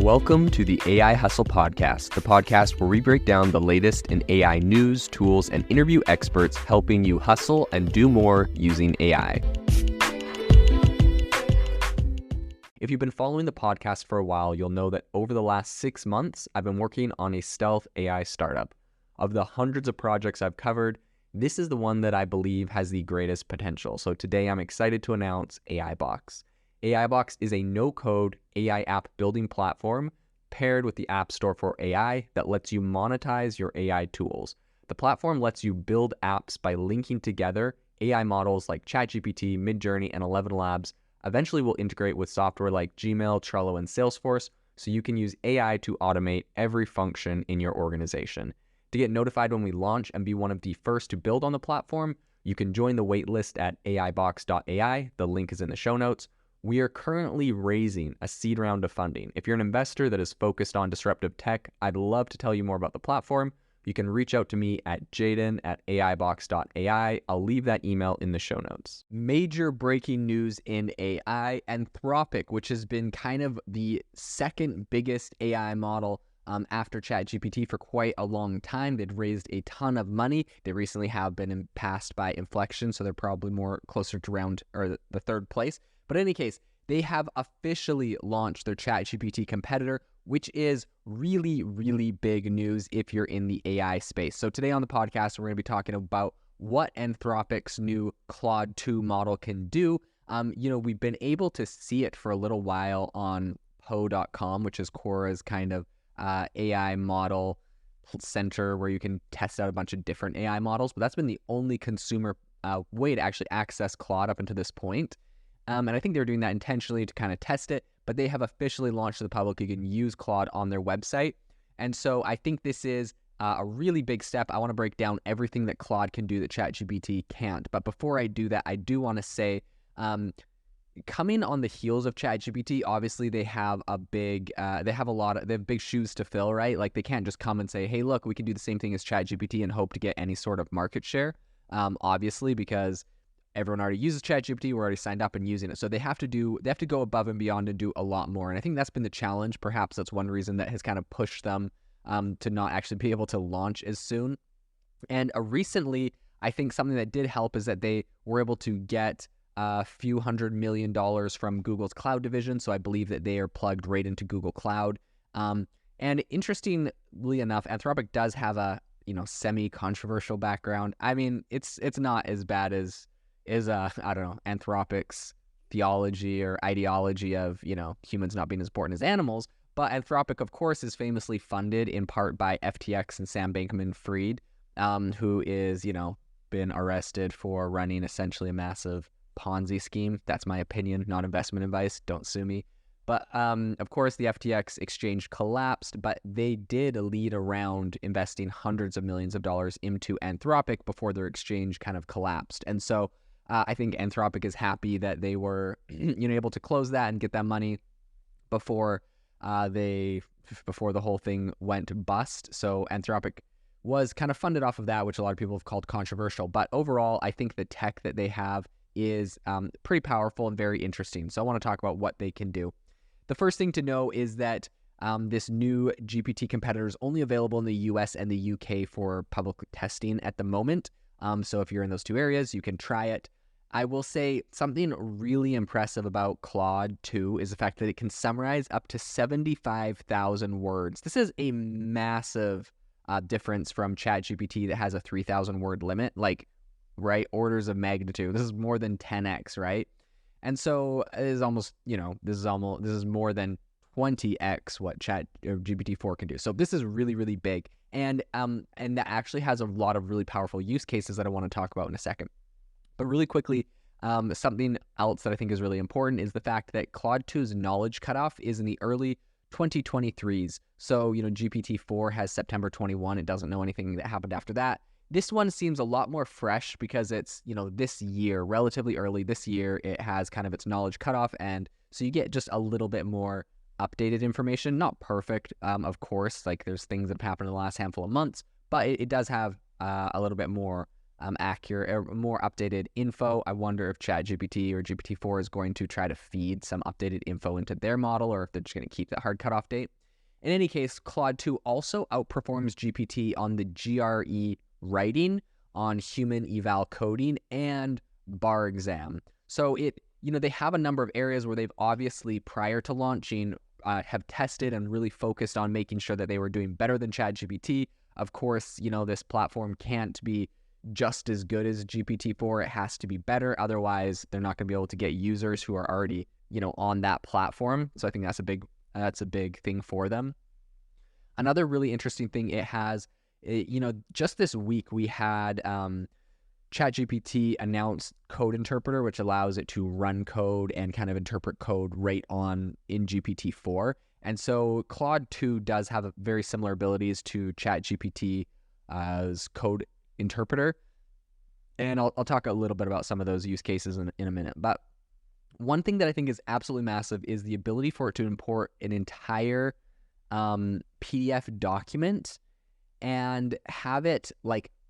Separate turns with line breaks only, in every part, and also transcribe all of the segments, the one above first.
Welcome to the AI Hustle Podcast, the podcast where we break down the latest in AI news, tools, and interview experts helping you hustle and do more using AI. If you've been following the podcast for a while, you'll know that over the last 6 months, I've been working on a stealth AI startup. Of the hundreds of projects I've covered, this is the one that I believe has the greatest potential. So today I'm excited to announce AI Box. AI Box is a no-code AI app building platform paired with the App Store for AI that lets you monetize your AI tools. The platform lets you build apps by linking together AI models like ChatGPT, Midjourney, and 11 Labs. Eventually will integrate with software like Gmail, Trello, and Salesforce, so you can use AI to automate every function in your organization. To get notified when we launch and be one of the first to build on the platform, you can join the waitlist at aibox.ai. The link is in the show notes. We are currently raising a seed round of funding. If you're an investor that is focused on disruptive tech, I'd love to tell you more about the platform. You can reach out to me at jaden@aibox.ai. I'll leave that email in the show notes. Major breaking news in AI. Anthropic, which has been kind of the second biggest AI model after ChatGPT for quite a long time. They'd raised a ton of money. They recently have been passed by inflection, so they're probably more closer to the third place. But in any case, they have officially launched their ChatGPT competitor, which is really, really big news if you're in the AI space. So today on the podcast, we're going to be talking about what Anthropic's new Claude 2 model can do. We've been able to see it for a little while on Poe.com, which is Quora's kind of AI model center where you can test out a bunch of different AI models. But that's been the only consumer way to actually access Claude up until this point. And I think they're doing that intentionally to kind of test it, but they have officially launched to the public. You can use Claude on their website. And so I think this is a really big step. I want to break down everything that Claude can do that ChatGPT can't. But before I do that, I do want to say, coming on the heels of ChatGPT, obviously they have they have big shoes to fill, right? Like they can't just come and say, hey, look, we can do the same thing as ChatGPT and hope to get any sort of market share, obviously, because everyone already uses ChatGPT. We're already signed up and using it. So they have to go above and beyond and do a lot more. And I think that's been the challenge. Perhaps that's one reason that has kind of pushed them to not actually be able to launch as soon. And recently, I think something that did help is that they were able to get a few $100 million from Google's cloud division. So I believe that they are plugged right into Google Cloud. And interestingly enough, Anthropic does have a semi-controversial background. I mean, it's not as bad as Anthropic's theology or ideology of, humans not being as important as animals. But Anthropic, of course, is famously funded in part by FTX and Sam Bankman-Fried, who is, been arrested for running essentially a massive Ponzi scheme. That's my opinion, not investment advice. Don't sue me. But, of course, the FTX exchange collapsed, but they did lead around investing hundreds of millions of dollars into Anthropic before their exchange kind of collapsed. And so I think Anthropic is happy that they were able to close that and get that money before the whole thing went bust. So Anthropic was kind of funded off of that, which a lot of people have called controversial. But overall, I think the tech that they have is pretty powerful and very interesting. So I want to talk about what they can do. The first thing to know is that this new GPT competitor is only available in the US and the UK for public testing at the moment. So if you're in those two areas, you can try it. I will say something really impressive about Claude 2 is the fact that it can summarize up to 75,000 words. This is a massive difference from ChatGPT that has a 3,000 word limit, right? Orders of magnitude. This is more than 10x, right? And so it is almost, this is more than 20x what GPT-4 can do. So this is really, really big. And that actually has a lot of really powerful use cases that I want to talk about in a second. But really quickly, something else that I think is really important is the fact that Claude 2's knowledge cutoff is in the early 2023s. So, GPT-4 has September 21. It doesn't know anything that happened after that. This one seems a lot more fresh because it's, this year, relatively early this year, it has kind of its knowledge cutoff. And so you get just a little bit more updated information. Not perfect, of course, like there's things that have happened in the last handful of months, but it does have a little bit more accurate or more updated info. I wonder if ChatGPT or GPT-4 is going to try to feed some updated info into their model, or if they're just going to keep that hard cutoff date. In any case, Claude 2 also outperforms GPT on the GRE writing, on human eval coding, and bar exam. So they have a number of areas where they've obviously, prior to launching, have tested and really focused on making sure that they were doing better than ChatGPT. Of course, this platform can't be just as good as GPT-4. It has to be better. Otherwise, they're not going to be able to get users who are already, on that platform. So I think that's a big thing for them. Another really interesting thing it has, just this week we had ChatGPT announced Code Interpreter, which allows it to run code and kind of interpret code right in GPT-4. And so Claude 2 does have very similar abilities to ChatGPT's Code Interpreter. And I'll talk a little bit about some of those use cases in a minute. But one thing that I think is absolutely massive is the ability for it to import an entire PDF document and have it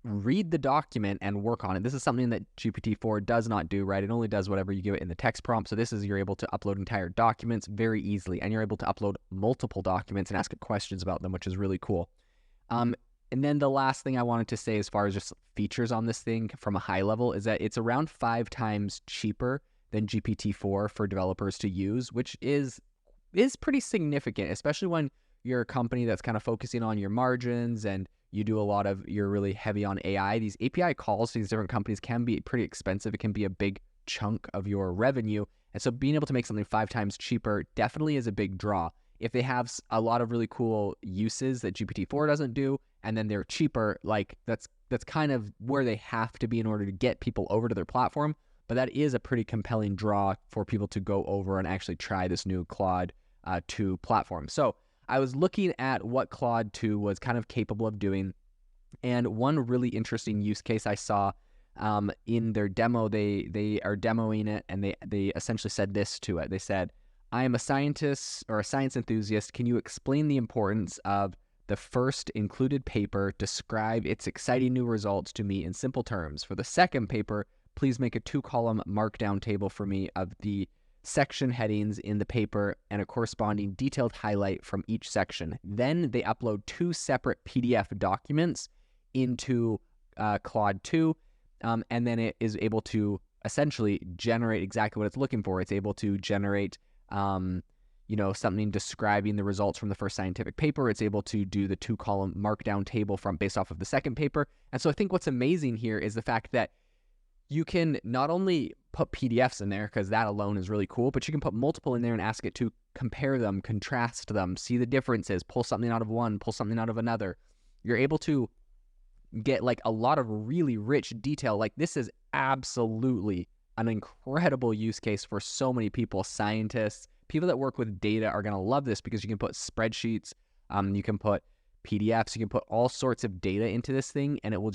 read the document and work on it. This is something that GPT-4 does not do, right? It only does whatever you give it in the text prompt. So you're able to upload entire documents very easily, and you're able to upload multiple documents and ask it questions about them, which is really cool. And then the last thing I wanted to say as far as just features on this thing from a high level is that it's around 5 times cheaper than GPT-4 for developers to use, which is pretty significant, especially when you're a company that's kind of focusing on your margins and you're really heavy on AI. These API calls to these different companies can be pretty expensive. It can be a big chunk of your revenue. And so being able to make something 5 times cheaper definitely is a big draw. If they have a lot of really cool uses that GPT-4 doesn't do, and then they're cheaper, that's kind of where they have to be in order to get people over to their platform. But that is a pretty compelling draw for people to go over and actually try this new Claude 2 platform. So I was looking at what Claude 2 was kind of capable of doing, and one really interesting use case I saw in their demo, they are demoing it, and they essentially said this to it. They said, "I am a scientist or a science enthusiast. Can you explain the importance of the first included paper? Describe its exciting new results to me in simple terms. For the second paper, please make a 2-column markdown table for me of the section headings in the paper and a corresponding detailed highlight from each section." Then they upload 2 separate PDF documents into Claude 2, and then it is able to essentially generate exactly what it's looking for. It's able to generate, something describing the results from the first scientific paper. It's able to do the 2-column markdown table based off of the second paper. And so I think what's amazing here is the fact that you can not only put PDFs in there, because that alone is really cool, but you can put multiple in there and ask it to compare them, contrast them, see the differences, pull something out of one, pull something out of another. You're able to get a lot of really rich detail. This is absolutely an incredible use case for so many people. Scientists, people that work with data are going to love this, because you can put spreadsheets, you can put PDFs, you can put all sorts of data into this thing, and it will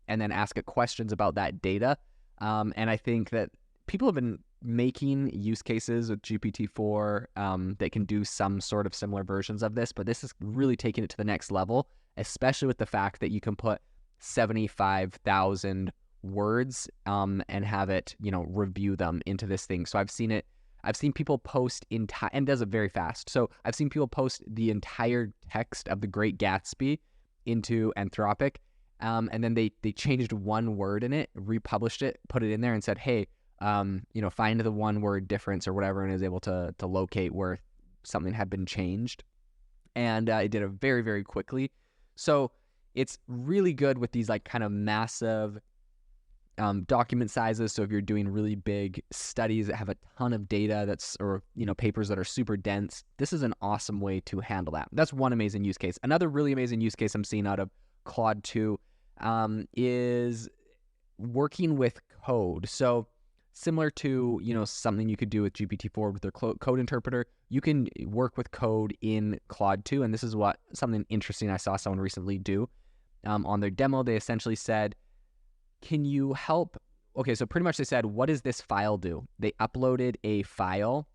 and then ask it questions about that data. And I think that people have been making use cases with GPT-4 that can do some sort of similar versions of this, but this is really taking it to the next level, especially with the fact that you can put 75,000 words and have it, review them into this thing. So I've seen people post and does it very fast. So I've seen people post the entire text of The Great Gatsby into Anthropic, and then they changed one word in it, republished it, put it in there, and said, "Hey, find the one word difference," or whatever, and is able to locate where something had been changed. And it did it very, very quickly. So it's really good with these kind of massive document sizes. So if you're doing really big studies that have a ton of data or papers that are super dense, this is an awesome way to handle that. That's one amazing use case. Another really amazing use case I'm seeing out of Claude 2 is working with code. So similar to, something you could do with GPT-4 with their code interpreter, you can work with code in Claude 2. And this is something interesting I saw someone recently do. On their demo, they essentially said, "Can you help?" Okay, so pretty much they said, "What does this file do?" They uploaded a file,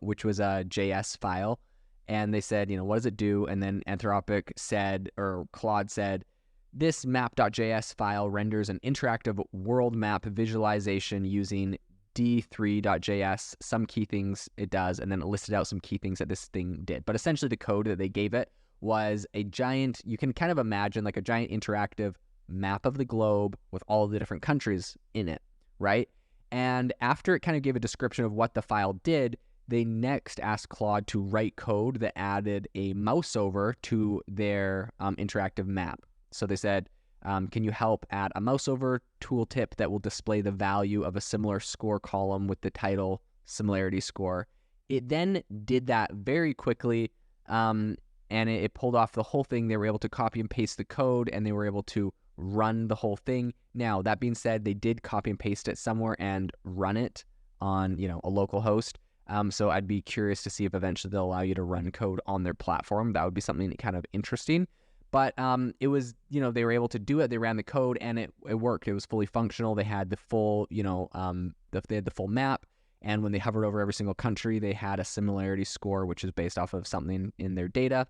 which was a JS file, and they said, "What does it do?" And then Anthropic said, or Claude said, This map.js file renders an interactive world map visualization using d3.js, some key things it does, and then it listed out some key things that this thing did. But essentially the code that they gave it was a giant, you can kind of imagine like a giant interactive map of the globe with all of the different countries in it, right? And after it kind of gave a description of what the file did, they next asked Claude to write code that added a mouse over to their interactive map. So they said, can you help add a mouse over tooltip that will display the value of a similar score column with the title similarity score? It then did that very quickly, and it pulled off the whole thing. They were able to copy and paste the code, and they were able to run the whole thing. Now, that being said, they did copy and paste it somewhere and run it on, a local host. So I'd be curious to see if eventually they'll allow you to run code on their platform. That would be something kind of interesting. But it was, they were able to do it. They ran the code and it worked. It was fully functional. They had the full, they had the full map. And when they hovered over every single country, they had a similarity score, which is based off of something in their data.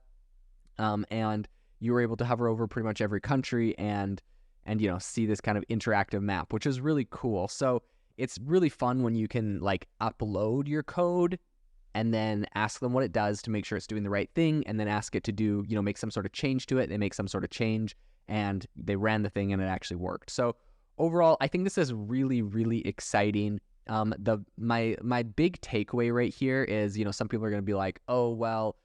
And you were able to hover over pretty much every country and see this kind of interactive map, which is really cool. So it's really fun when you can upload your code and then ask them what it does to make sure it's doing the right thing, and then ask it to do, make some sort of change to it. They make some sort of change, and they ran the thing, and it actually worked. So overall, I think this is really, really exciting. My big takeaway right here is, some people are going to be like, oh, well,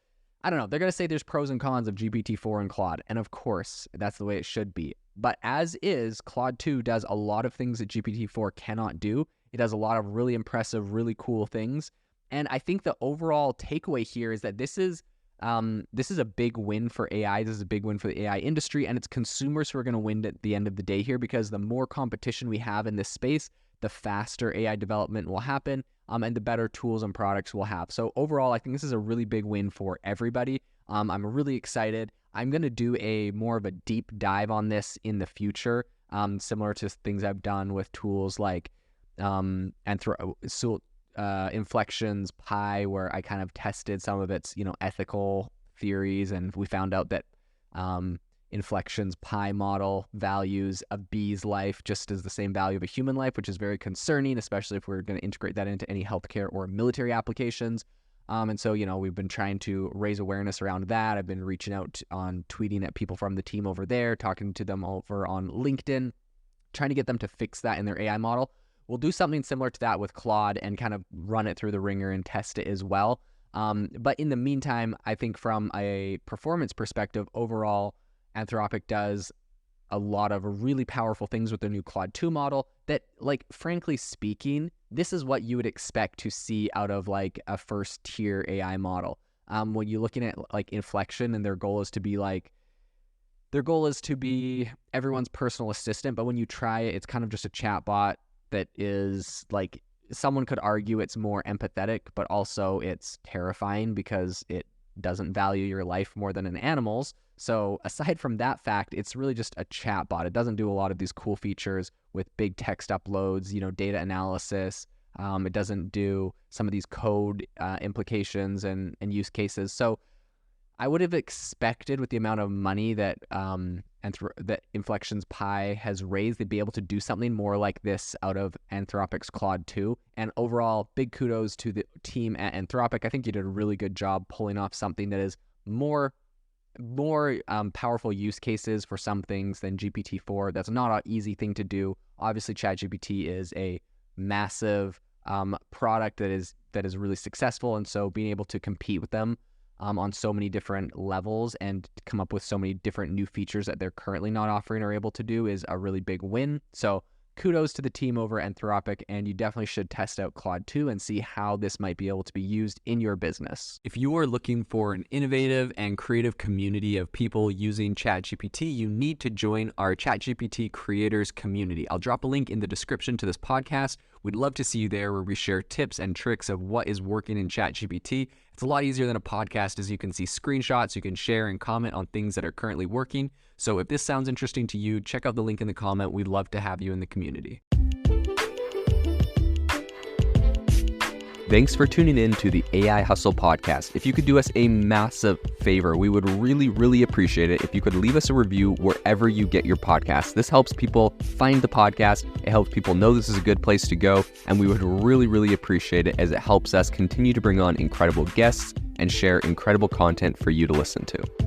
I don't know. They're going to say there's pros and cons of GPT-4 and Claude, and of course, that's the way it should be. But as is, Claude 2 does a lot of things that GPT-4 cannot do. It does a lot of really impressive, really cool things. And I think the overall takeaway here is that this is a big win for AI. This is a big win for the AI industry, and it's consumers who are going to win at the end of the day here, because the more competition we have in this space, the faster AI development will happen, and the better tools and products we'll have. So overall, I think this is a really big win for everybody. I'm really excited. I'm going to do more of a deep dive on this in the future, similar to things I've done with tools like Inflections Pi, where I kind of tested some of its, ethical theories, and we found out that Inflections Pi model values a bee's life just as the same value of a human life, which is very concerning, especially if we're going to integrate that into any healthcare or military applications. And so, we've been trying to raise awareness around that. I've been reaching out on tweeting at people from the team over there, talking to them over on LinkedIn, trying to get them to fix that in their AI model. We'll do something similar to that with Claude and kind of run it through the ringer and test it as well. But in the meantime, I think from a performance perspective, overall, Anthropic does a lot of really powerful things with their new Claude 2 model that, frankly speaking, this is what you would expect to see out of a first tier AI model. When you're looking at Inflection, and their goal is to be everyone's personal assistant, but when you try it, it's kind of just a chatbot that is someone could argue it's more empathetic, but also it's terrifying because it doesn't value your life more than an animal's. So aside from that fact, it's really just a chatbot. It doesn't do a lot of these cool features with big text uploads, data analysis. It doesn't do some of these code implications and use cases. So I would have expected, with the amount of money that that Inflections Pi has raised, they'd be able to do something more like this out of Anthropic's Claude 2. And overall, big kudos to the team at Anthropic. I think you did a really good job pulling off something that is more powerful use cases for some things than GPT-4. That's not an easy thing to do. Obviously, ChatGPT is a massive product that is really successful, and so being able to compete with them on so many different levels and come up with so many different new features that they're currently not offering or able to do is a really big win. So kudos to the team over Anthropic, and you definitely should test out Claude 2 and see how this might be able to be used in your business. If you are looking for an innovative and creative community of people using ChatGPT, you need to join our ChatGPT creators community. I'll drop a link in the description to this podcast. We'd love to see you there, where we share tips and tricks of what is working in ChatGPT. It's a lot easier than a podcast, as you can see screenshots, you can share and comment on things that are currently working. So if this sounds interesting to you, check out the link in the comment. We'd love to have you in the community.
Thanks for tuning in to the AI Hustle podcast. If you could do us a massive favor, we would really, really appreciate it if you could leave us a review wherever you get your podcast. This helps people find the podcast. It helps people know this is a good place to go. And we would really, really appreciate it as it helps us continue to bring on incredible guests and share incredible content for you to listen to.